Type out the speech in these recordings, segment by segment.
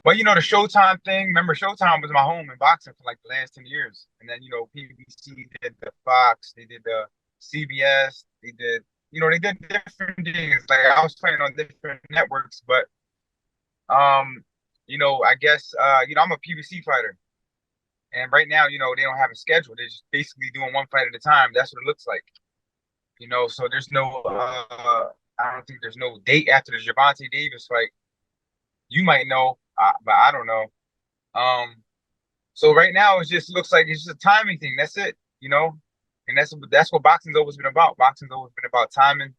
But the Showtime thing. Remember, Showtime was my home in boxing for like the last 10 years, and then PBC did the Fox, they did the CBS, they did they did different things. Like I was playing on different networks, but I guess I'm a PBC fighter, and right now they don't have a schedule. They're just basically doing one fight at a time. That's what it looks like. So there's no I don't think there's no date after the Gervonta Davis fight. You might know, but I don't know. Um, so right now it just looks like it's just a timing thing. That's it, and that's what boxing's always been about. Boxing's always been about timing,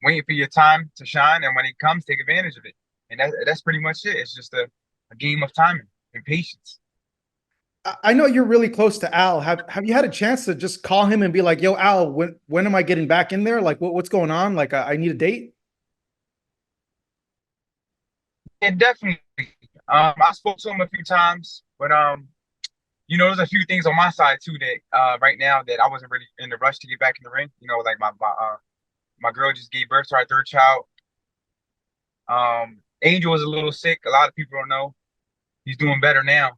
waiting for your time to shine, and when it comes, take advantage of it. And that's pretty much it. It's just a game of timing and patience. I know you're really close to Al. Have you had a chance to just call him and be like, "Yo, Al, when am I getting back in there? Like, what's going on? Like, I need a date." And definitely, I spoke to him a few times, but there's a few things on my side too that right now that I wasn't really in the rush to get back in the ring. Like my girl just gave birth to our third child. Angel was a little sick. A lot of people don't know. He's doing better now,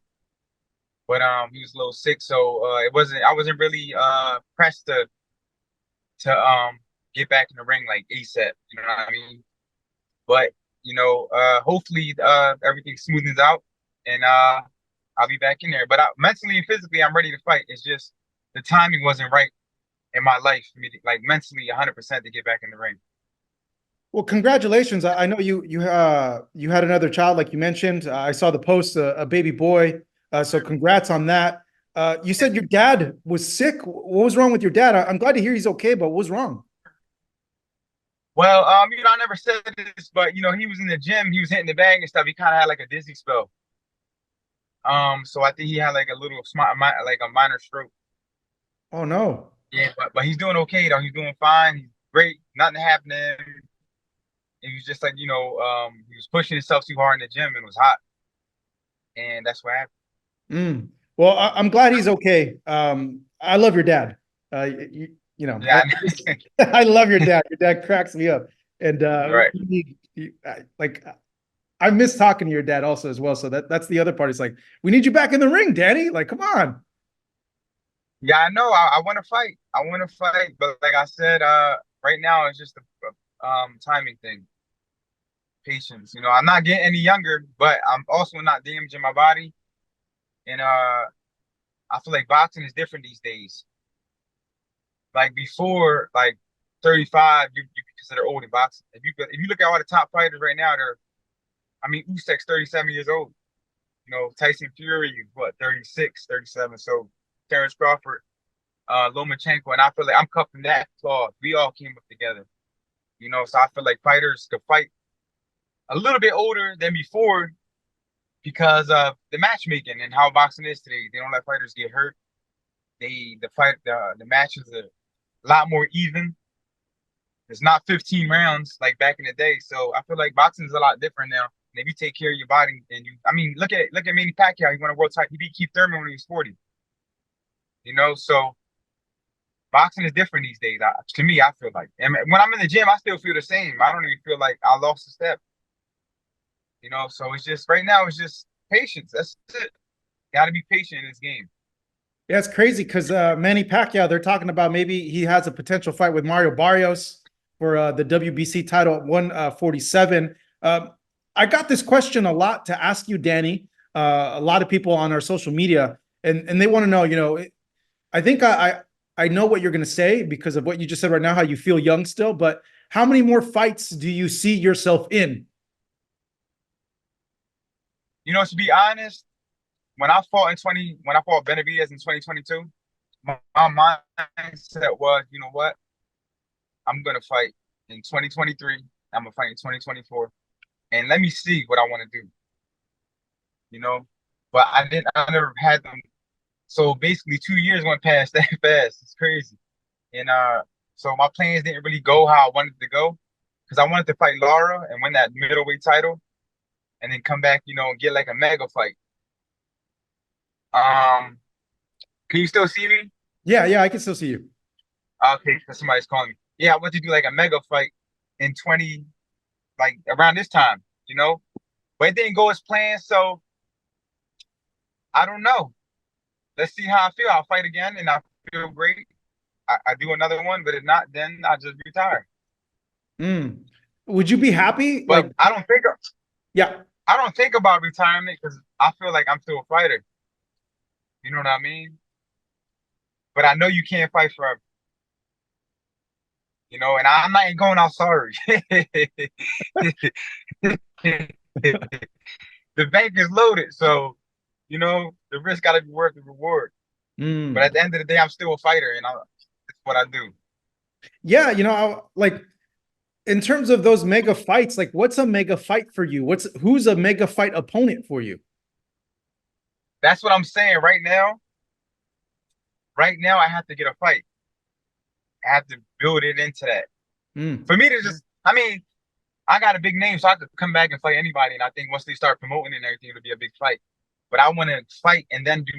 but he was a little sick, so I wasn't really pressed to get back in the ring like ASAP. You know what I mean? But hopefully everything smoothens out, and I'll be back in there. But mentally and physically, I'm ready to fight. It's just the timing wasn't right in my life for me to, like mentally 100% to get back in the ring. Well, congratulations. I know you had another child, like you mentioned. I saw the post, a baby boy. So congrats on that. You said your dad was sick. What was wrong with your dad? I'm glad to hear he's okay, but what was wrong? Well, I never said this, but he was in the gym, he was hitting the bag and stuff. He kind of had like a dizzy spell. So I think he had like a little like a minor stroke. Oh no. Yeah, but he's doing okay though. He's doing fine. He's great. nothing happened to him. He was just like, he was pushing himself too hard in the gym and it was hot. And that's what happened. Mm. Well, I'm glad he's okay. I love your dad. Yeah, I love your dad. Your dad cracks me up, and right. like I miss talking to your dad also as well. So that's the other part. It's like we need you back in the ring, Danny. Like, come on. Yeah, I know. I want to fight. I want to fight, but like I said, right now it's just a timing thing, patience. I'm not getting any younger, but I'm also not damaging my body. And I feel like boxing is different these days. Like before, like 35, you consider old in boxing. If you look at all the top fighters right now, Usyk's 37 years old. Tyson Fury, what, 36, 37. So Terrence Crawford, Lomachenko, and I feel like I'm cuffing that clause. We all came up together. So I feel like fighters could fight a little bit older than before because of the matchmaking and how boxing is today. They don't let fighters get hurt. The matches are a lot more even. It's not 15 rounds like back in the day. So I feel like boxing is a lot different now. And if you take care of your body and look at Manny Pacquiao. He won a world title. He beat Keith Thurman when he was 40. So boxing is different these days. To me, I feel like, and when I'm in the gym, I still feel the same. I don't even feel like I lost a step. So it's just right now. It's just patience. That's it. Got to be patient in this game. Yeah, it's crazy because Manny Pacquiao, they're talking about maybe he has a potential fight with Mario Barrios for the WBC title at 147. I got this question a lot to ask you, Danny. A lot of people on our social media, and they want to know, I think I know what you're going to say because of what you just said right now, how you feel young still, but how many more fights do you see yourself in? To be honest, when I fought Benavidez in 2022, my mindset was, you know what? I'm gonna fight in 2023. I'm gonna fight in 2024, and let me see what I want to do. You know, but I never had them. So basically, 2 years went past that fast. It's crazy, and so my plans didn't really go how I wanted to go because I wanted to fight Laura and win that middleweight title, and then come back, and get like a mega fight. Um, can you still see me? Yeah, yeah, I can still see you. Okay, so somebody's calling me. Yeah, I want to do like a mega fight in 20, like around this time, you know? but it didn't go as planned. So I don't know. Let's see how I feel. I'll fight again, and I feel great. I do another one, but if not, then I just retire. Mm. Would you be happy? But Like, yeah. I don't think about retirement because I feel like I'm still a fighter. You know what I mean? But I know you can't fight forever. You know, and I'm not going out sorry. The bank is loaded, so you know the risk got to be worth the reward. But Mm. at the end of the day, I'm still a fighter, and it's what I do. Yeah, like in terms of those mega fights, like what's a mega fight for you? Who's a mega fight opponent for you? That's what I'm saying right now. Right now, I have to get a fight. I have to build it into that. Mm. For me to just, I mean, I got a big name, so I could come back and fight anybody. And I think once they start promoting it and everything, it'll be a big fight. But I want to fight and then do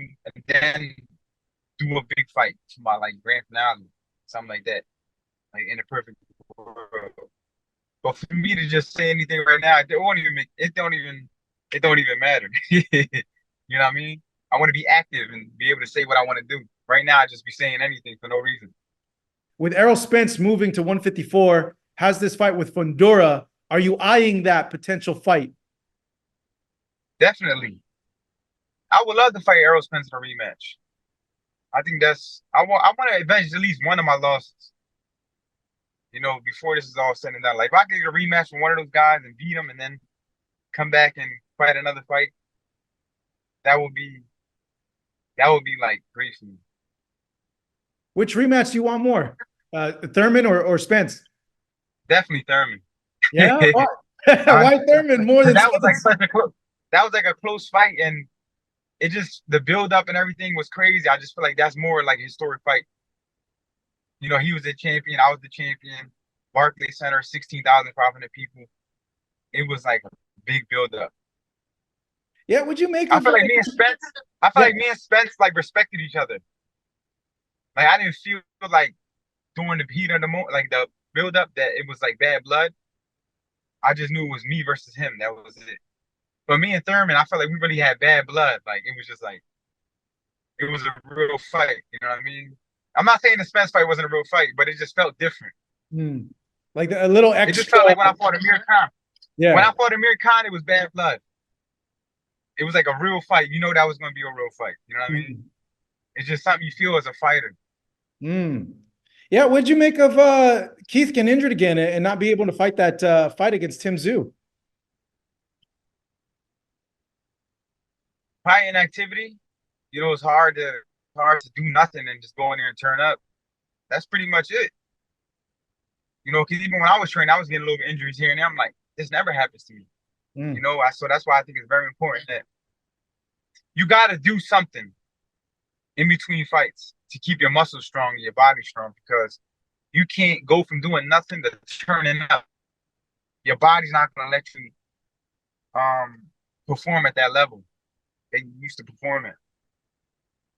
a big fight for my like grand finale, something like that, like in a perfect world. But for me to just say anything right now, it won't even make it don't even matter. You know what I mean? I want to be active and be able to say what I want to do. Right now, I just be saying anything for no reason. With Errol Spence moving to 154, has this fight with Fundora. Are you eyeing that potential fight? Definitely, I would love to fight Errol Spence in a rematch. I think I want to avenge at least one of my losses. You know, before this is all said and done. Like if I could get a rematch from one of those guys and beat him, and then come back and fight another fight, that would be that would be like great for me. Which rematch do you want more? Thurman or Spence? Definitely Thurman. Yeah. Why, Honestly, why Thurman more than that was like Spence? such a close that was like a close fight, and it just the build up and everything was crazy. I just feel like that's more like a historic fight. You know, he was the champion, I was the champion. Barclays Center, 16,500 people. It was like a big build up. Yeah. Would you make I of? feel like me and Spence, I feel Yeah. like me and Spence like respected each other. Like I didn't feel like during the heat of the moment, like the build up, that it was like bad blood. I just knew it was me versus him. That was it. But me and Thurman, I felt like we really had bad blood. Like it was just like it was a real fight. You know what I mean? I'm not saying the Spence fight wasn't a real fight, but it just felt different. Hmm. Like a little It just extra. felt like when I fought Amir Khan. When Yeah. I fought Amir Khan, it was bad blood. It was like a real fight. You know that was going to be a real fight. You know what I mean? Mm. It's just something you feel as a fighter. Mm. Yeah. What'd you make of Keith getting injured again and not be able to fight that fight against Tim Zoo? Fighting activity, you know, it's hard to do nothing and just go in there and turn up. That's pretty much it. You know, because even when I was training, I was getting a little bit injuries here and there. I'm like, this never happens to me. You Mm. know, so that's why I think it's very important that you got to do something in between fights to keep your muscles strong and your body strong because you can't go from doing nothing to turning up. Your body's not going to let you um perform at that level that you used to perform at.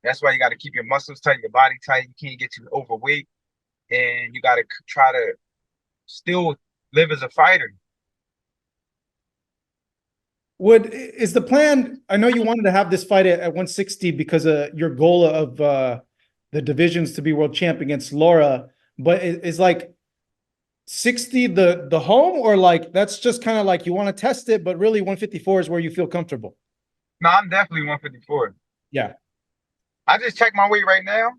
That's why you got to keep your muscles tight, your body tight. You can't get too overweight, and you got to try to still live as a fighter. Is the plan? I know you wanted to have this fight at 160 because of your goal of the divisions to be world champ against Laura, but is like 60 the home, or like that's just kind of like you want to test it, but really 154 is where you feel comfortable. No, I'm definitely 154. Yeah. I just checked my weight right now.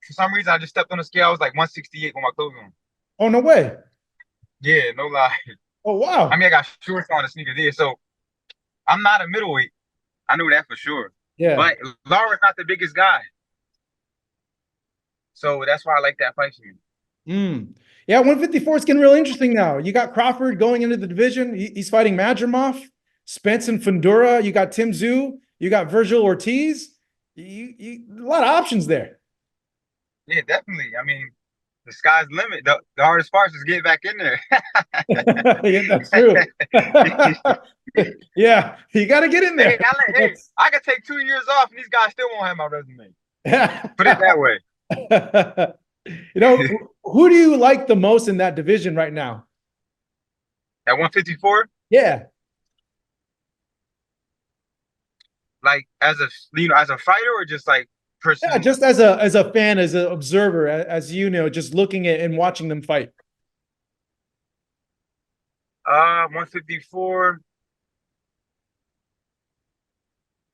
For some reason, I just stepped on the scale. I was like 168 with my clothes on. Oh, no way. Yeah, no lie. Oh, I wow. mean, I got shorts on and sneakers there, so I'm not a middleweight. I knew that for sure. Yeah. But Laura's not the biggest guy, so that's why I like that fight for me. Mm. Yeah, 154 is getting real interesting now. You got Crawford going into the division. He's fighting Madrimov, Spence and Fundora. You got Tim Zoo. You got Virgil Ortiz. A lot of options there. Yeah, definitely. I mean, the sky's the limit. The hardest part is get back in there. Yeah, that's true. Yeah, you got to get in there. Hey, I could take 2 years off, and these guys still won't have my resume. Put it that way. Who do you like the most in that division right now? At 154, Yeah. Like as a as a fighter or just like Yeah, person. just as a fan, as an observer, as you know, just looking at and watching them fight. 154.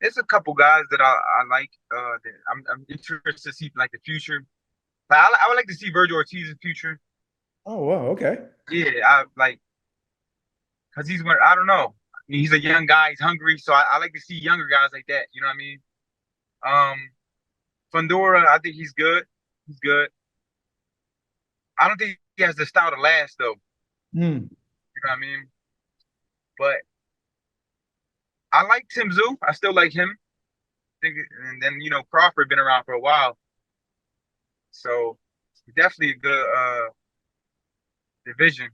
There's a couple guys that I like. That I'm interested to see like the future. Like, I would like to see Virgil Ortiz's future. Oh, wow, okay. Yeah, I like because he's one. I don't know. I mean, he's a young guy. He's hungry, so I like to see younger guys like that. You know what I mean? Fundora, I think he's good. He's good. I don't think he has the style to last though. Hmm. You know what I mean? But I like Tim Zoo. I still like him. Think, and then Crawford been around for a while, so definitely a good division.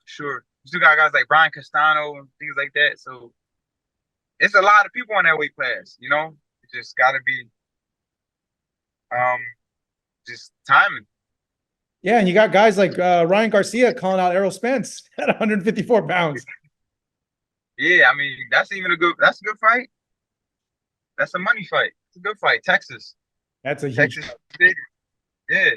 Sure. You still got guys like Brian Castano and things like that. So it's a lot of people in that weight class, you know? It just gotta be um just timing. Yeah, and you got guys like Ryan Garcia calling out Errol Spence at 154 pounds. Yeah, I mean that's a good fight. That's a money fight. It's a good fight. Texas. That's a huge Texas fight. big. Yeah.